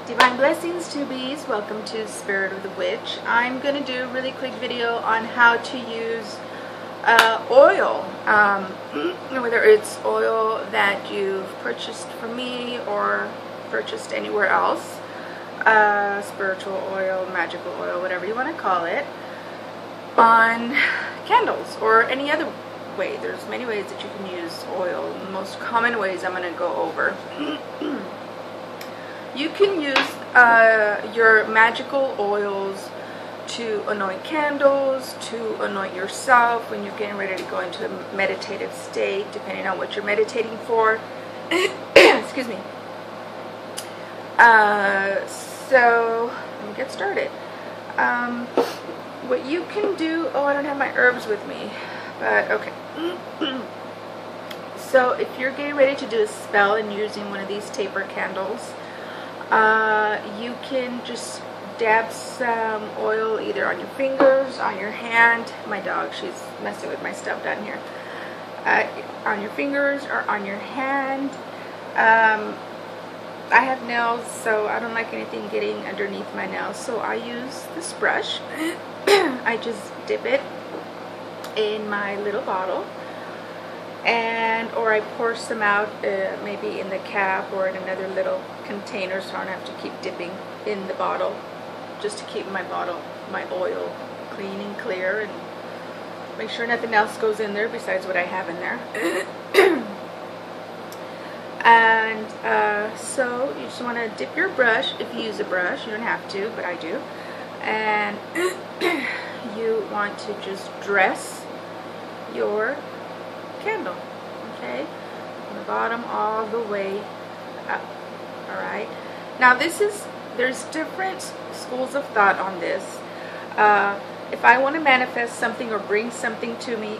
Divine blessings to bees. Welcome to Spirit of the Witch. I'm going to do a really quick video on how to use oil, whether it's oil that you've purchased from me or purchased anywhere else, spiritual oil, magical oil, whatever you want to call it, on candles or any other way. There's many ways that you can use oil. The most common ways I'm going to go over. You can use your magical oils to anoint candles, to anoint yourself when you're getting ready to go into a meditative state, depending on what you're meditating for. Excuse me. So, let me get started. What you can do, oh, I don't have my herbs with me, but okay. So, if you're getting ready to do a spell and using one of these taper candles, you can just dab some oil either on your fingers, on your hand. My dog, she's messing with my stuff down here. On your fingers or on your hand. I have nails, so I don't like anything getting underneath my nails, so I use this brush. I just dip it in my little bottle, or I pour some out maybe in the cap or in another little container, so I don't have to keep dipping in the bottle, just to keep my oil clean and clear and make sure nothing else goes in there besides what I have in there. And so you just want to dip your brush. If you use a brush, you don't have to, but I do. And you want to just dress your candle, okay, from the bottom all the way up. All right. Now there's different schools of thought on this. If I want to manifest something or bring something to me,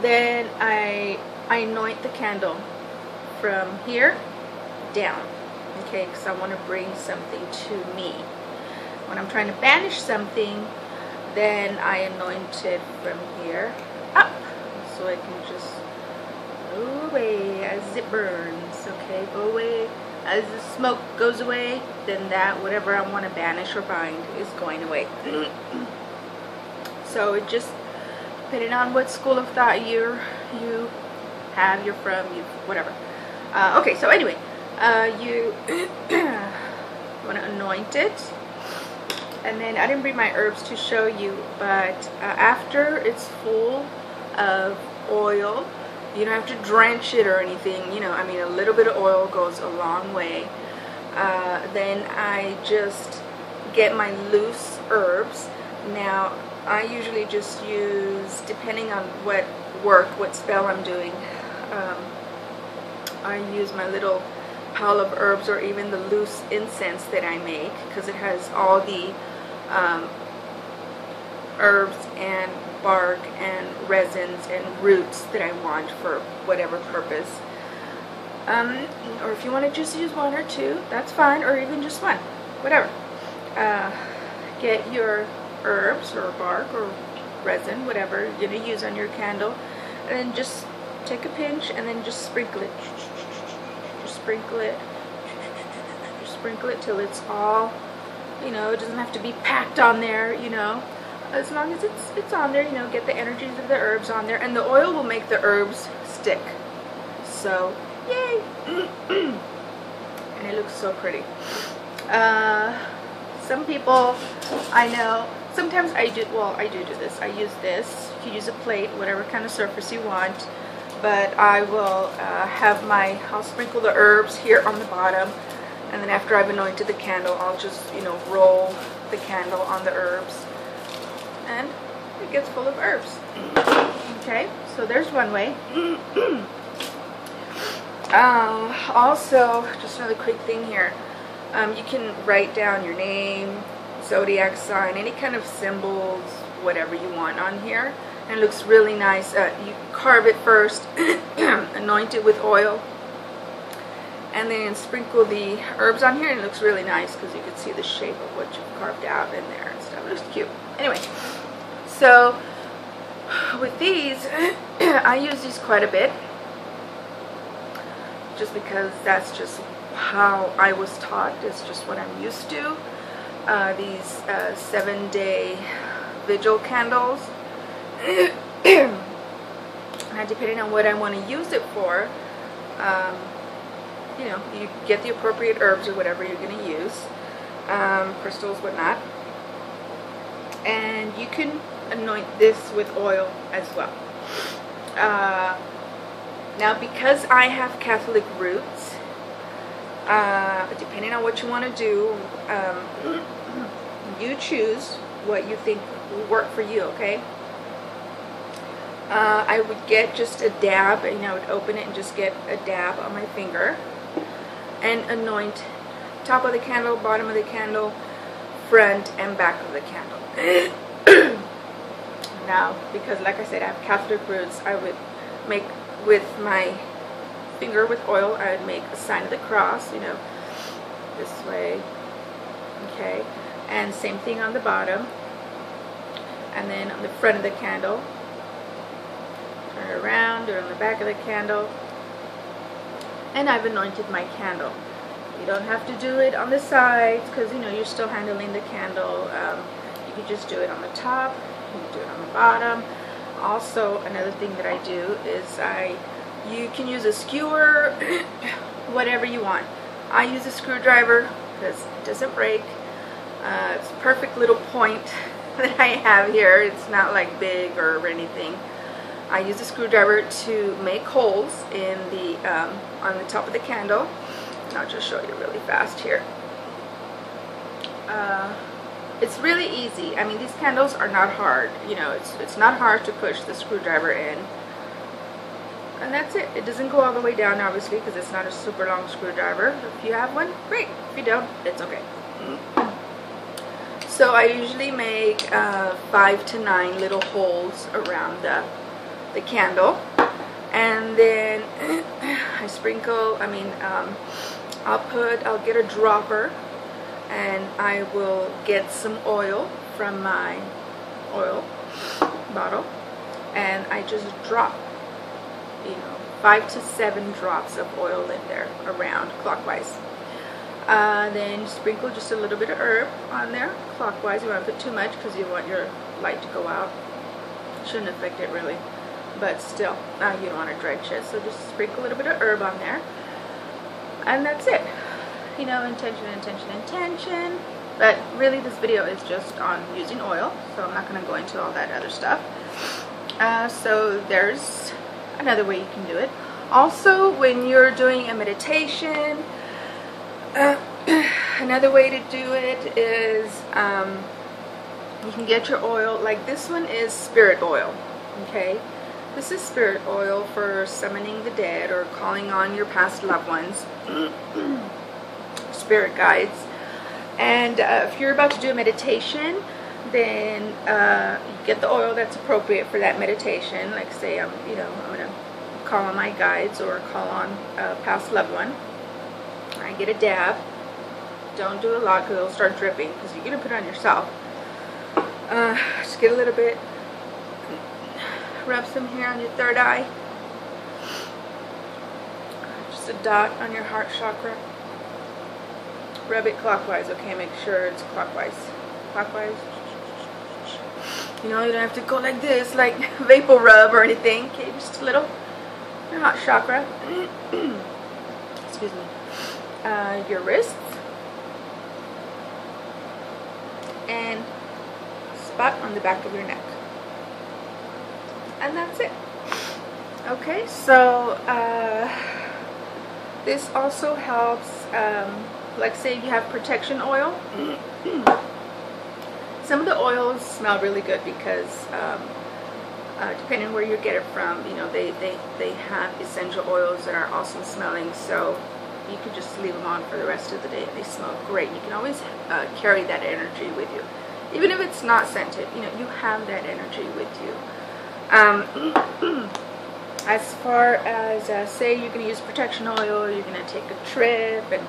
then I anoint the candle from here down, okay, because I want to bring something to me. When I'm trying to banish something, then I anoint it from here up, so it can just go away as it burns, okay, go away. As the smoke goes away, then that whatever I want to banish or bind is going away. So it just, depending on what school of thought you have, you're from, whatever. Okay, so anyway, you want to anoint it. And then I didn't bring my herbs to show you, but after it's full of oil, you don't have to drench it or anything, you know, I mean, a little bit of oil goes a long way. Then I just get my loose herbs. Now, I usually just use, depending on what spell I'm doing, I use my little pile of herbs or even the loose incense that I make, because it has all the herbs and bark and resins and roots that I want for whatever purpose. Or if you want to just use one or two, that's fine, or even just one, whatever. Get your herbs or bark or resin, whatever you're going to use on your candle, and then just take a pinch and then just sprinkle it. Just sprinkle it. Just sprinkle it till it's all, you know, it doesn't have to be packed on there, you know. As long as it's on there, you know, get the energies of the herbs on there, and the oil will make the herbs stick. So, yay! And it looks so pretty. Some people, I know, sometimes I do this. I use this. You can use a plate, whatever kind of surface you want. But I will I'll sprinkle the herbs here on the bottom, and then after I've anointed the candle, I'll just, you know, roll the candle on the herbs, and it gets full of herbs. Okay, so there's one way. Also, just another quick thing here. You can write down your name, zodiac sign, any kind of symbols, whatever you want on here. And it looks really nice. You carve it first, anoint it with oil, and then sprinkle the herbs on here, and it looks really nice because you can see the shape of what you've carved out in there and stuff. It looks cute. Anyway, so with these, I use these quite a bit. just because that's just how I was taught. It's just what I'm used to. These 7-day Vigil candles. And depending on what I want to use it for, you know, you get the appropriate herbs or whatever you're going to use, crystals, whatnot, and you can anoint this with oil as well. Now, because I have Catholic roots, depending on what you want to do, you choose what you think will work for you, okay? I would get just a dab, you know, I would open it and just get a dab on my finger and anoint top of the candle, bottom of the candle, front and back of the candle. Now, because like I said, I have Catholic roots, I would make with my finger with oil, I would make a sign of the cross, you know, this way, okay, and same thing on the bottom, and then on the front of the candle, turn it around, do it on the back of the candle, and I've anointed my candle. You don't have to do it on the sides because, you know, you're still handling the candle. You can just do it on the top, you can do it on the bottom. Also, another thing that I do is you can use a skewer, whatever you want. I use a screwdriver because it doesn't break. It's a perfect little point that I have here. It's not like big or anything. I use a screwdriver to make holes in the on the top of the candle. And I'll just show you really fast here. It's really easy. I mean, these candles are not hard. You know, it's not hard to push the screwdriver in. And that's it. It doesn't go all the way down, obviously, because it's not a super long screwdriver. If you have one, great. If you don't, it's okay. So I usually make 5 to 9 little holes around the candle, and then I sprinkle, I'll get a dropper, and I will get some oil from my oil bottle, and I just drop, you know, 5 to 7 drops of oil in there around clockwise. Then sprinkle just a little bit of herb on there clockwise. You want to put too much because you want your light to go out. Shouldn't affect it really, but still, you don't want to drench it. So just sprinkle a little bit of herb on there, and that's it. You know, intention, intention, intention. But really, this video is just on using oil, so I'm not going to go into all that other stuff. So there's another way you can do it. Also, when you're doing a meditation, another way to do it is you can get your oil, like this one is spirit oil, okay? This is spirit oil for summoning the dead or calling on your past loved ones, spirit guides. And if you're about to do a meditation, then you get the oil that's appropriate for that meditation. Like say I'm going to call on my guides or call on a past loved one. I get a dab. Don't do a lot because it'll start dripping because you're going to put it on yourself. Just get a little bit. Rub some here on your third eye. Just a dot on your heart chakra. Rub it clockwise, okay? Make sure it's clockwise. Clockwise. You know, you don't have to go like this, like vapor rub or anything. Okay, just a little. Your heart chakra. Excuse me. Your wrists. And spot on the back of your neck. And that's it. Okay, so this also helps, like say you have protection oil. Some of the oils smell really good because depending on where you get it from, you know, they have essential oils that are awesome smelling, so you can just leave them on for the rest of the day and they smell great. You can always carry that energy with you. Even if it's not scented, you know, you have that energy with you. As far as say you're going to use protection oil, you're going to take a trip and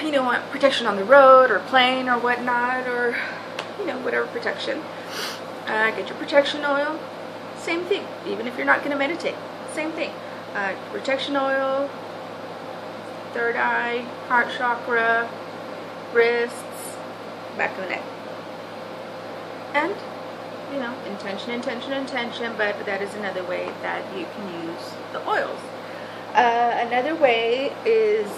you know, want protection on the road or plane or whatnot, or you know, whatever protection, get your protection oil. Same thing, even if you're not going to meditate, same thing. protection oil, third eye, heart chakra, wrists, back of the neck. And, you know, intention, intention, intention, but that is another way that you can use the oils. Another way is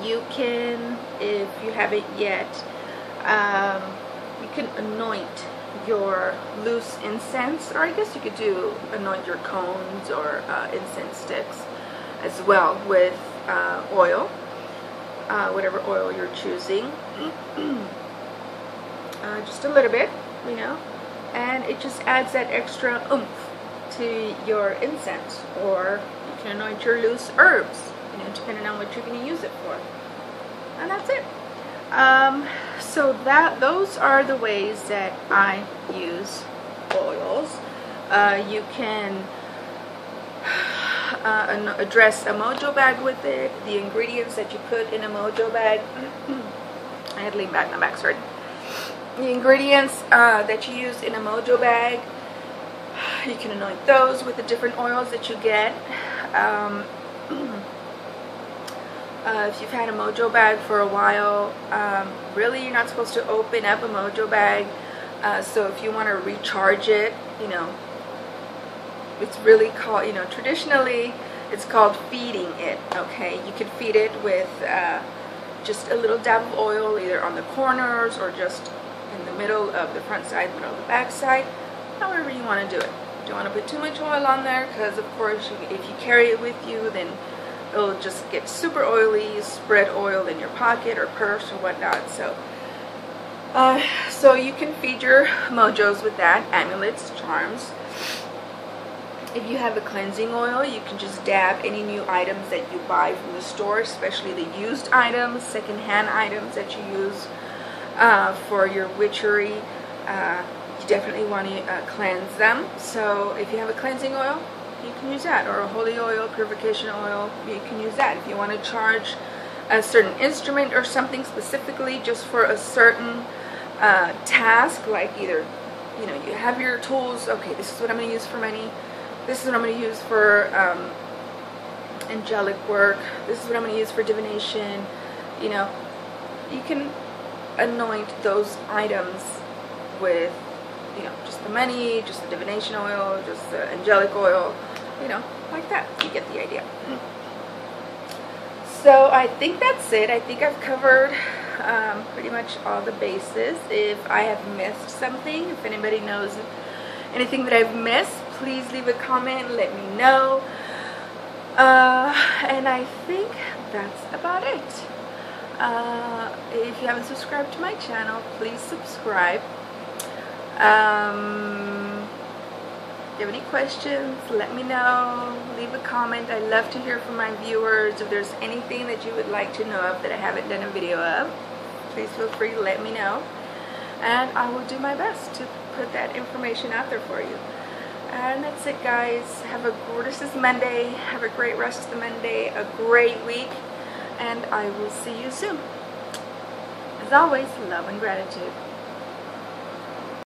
you can, if you haven't yet, you can anoint your loose incense, or I guess you could do anoint your cones or incense sticks as well with oil, whatever oil you're choosing. Just a little bit, you know, and it just adds that extra oomph to your incense. Or you can anoint your loose herbs, you know, depending on what you're going to use it for. And that's it. So those are the ways that I use oils. You can address a mojo bag with it. The ingredients that you put in a mojo bag. I had to lean back, my back's hurting. The ingredients that you use in a mojo bag, you can anoint those with the different oils that you get. If you've had a mojo bag for a while, really you're not supposed to open up a mojo bag. So if you want to recharge it, you know, it's really called, you know, traditionally it's called feeding it. Okay, you could feed it with just a little dab of oil, either on the corners or just in the middle of the front side, middle of the back side, however you want to do it. You don't want to put too much oil on there, because of course if you carry it with you, then it'll just get super oily, spread oil in your pocket or purse or whatnot. So you can feed your mojos with that, amulets, charms. If you have a cleansing oil, you can just dab any new items that you buy from the store, especially the used items, secondhand items that you use for your witchery. You definitely want to cleanse them. So if you have a cleansing oil, you can use that, or a holy oil, purification oil, you can use that. If you want to charge a certain instrument or something specifically just for a certain task, like either, you know, you have your tools, okay, this is what I'm going to use for money, this is what I'm going to use for angelic work, this is what I'm going to use for divination, you know, you can anoint those items with, you know, just the money, just the divination oil, just the angelic oil, you know, like that. You get the idea. So I think that's it. I think I've covered pretty much all the bases. If I have missed something, if anybody knows anything that I've missed, please leave a comment, let me know. And I think that's about it. If you haven't subscribed to my channel, please subscribe. If you have any questions, let me know. Leave a comment. I love to hear from my viewers. If there's anything that you would like to know of that I haven't done a video of, please feel free to let me know. And I will do my best to put that information out there for you. And that's it, guys. Have a gorgeous Monday. Have a great rest of the Monday. A great week. And I will see you soon. As always, love and gratitude.